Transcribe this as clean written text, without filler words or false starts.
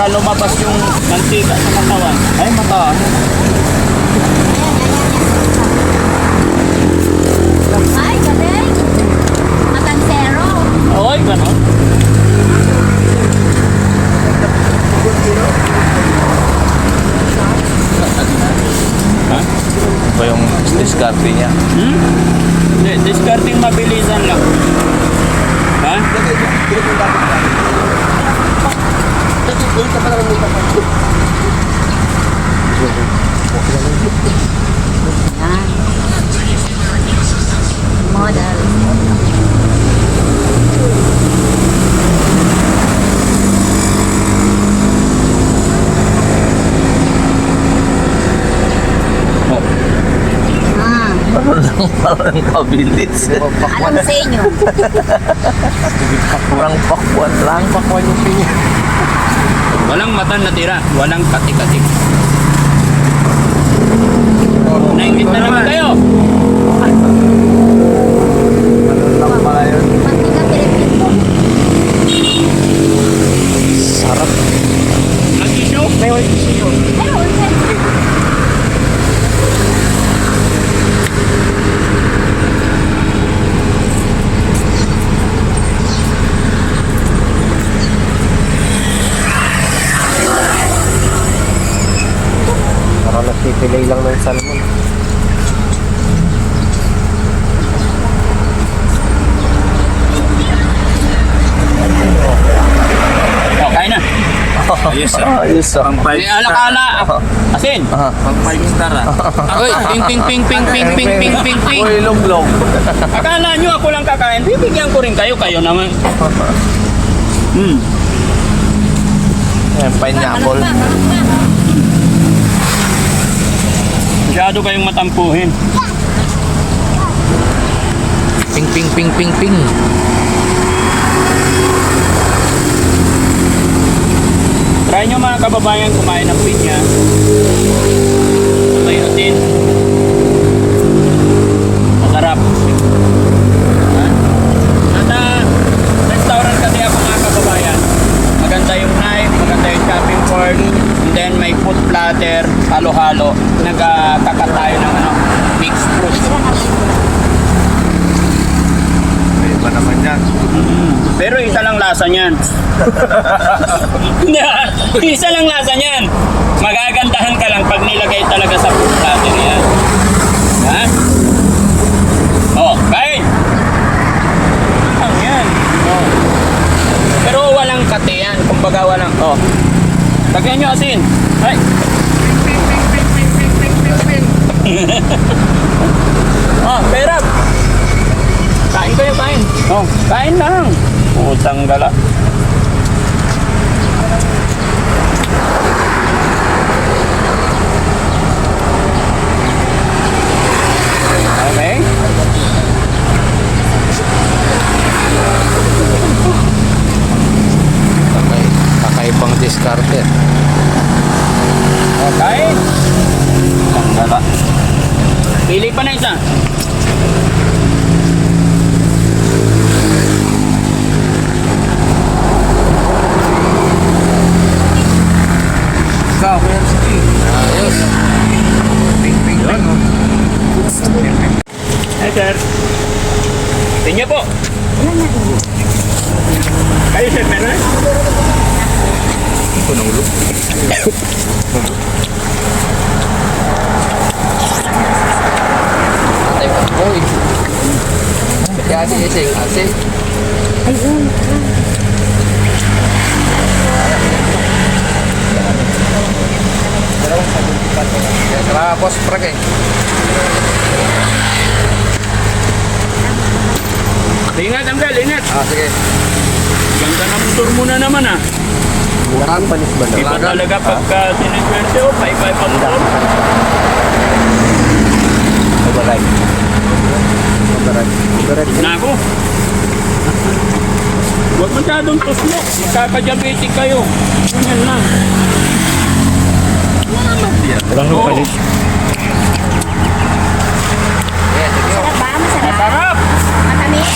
para lumabas yung mantika sa katawan. Ay, mata. Ay, galing. Matansero. Oy, gano'n. Ha? Ito yung discarte niya. Hindi, discarding mabilisan lang. Ha? Yan. Model. Oh. Parang pabilis. Alam sa inyo. Parang pakwan lang. Pakwan yung pinya. Walang mata natira. Walang katik-katik. Naingit na naman kayo. Ano lang pala yun? Mantika Pilipino. Sarap. Nag-issue? Pero, siyempre. Parang nagpipilay lang ng salmon. Oh, kain na. Ayos ah. Ayos ah. May alakala. Asin. Pang 5 star ah. Ako'y ping. Uy, log-log. Akala nyo ako lang kakain. Bibigyan ko rin kayo. Kayo naman. Ayan, pineapple. Masyado kayong matampuhin. Ping. Try nyo mga kababayan kumain ng pinya. May asin. Masarap. Ha? Nasa restaurant kasi ako mga kababayan. Maganda yung knife, maganda yung chopping board, and then may food platter, halo-halo. Nagkakat tayo ng mixed fruit. May iba naman yan. Pero isa lang lasa niyan. Isa lang lasa niyan. Magagandahan ka lang pag nilagay talaga sa food platter yan. Ha? Oh, kain! Ang yan. Oh. Pero walang kate yan. Kumbaga walang, oh. Lagyan nyo asin. Ay! Oh, perap! Kain kayo, kain. Oh, kain lang. Utang gala. Okay. Kakaibang discarte. Okay. Utang gala. Pili pa na isa. Ayos. Ping. Hey, sir. Tingnan po. Kayo, sir, meron? Ito ng ulo. Patay pa. Uy. Asin. Ayun. Salamat, boss. Prag eh. Ingat, Uncle, ingat. Sige. Ganda ng motor mo na naman, ah. Bukan panis ba na? Iba talaga pagka siniswerte o, pay-pay pa motor. Override. Nako. Huwag masyadong tuslo. Magkakadiabetic kayo. Ganyan lang. Walang Oo. panis. Sarap ba? Masarap? Masarap. Matamis?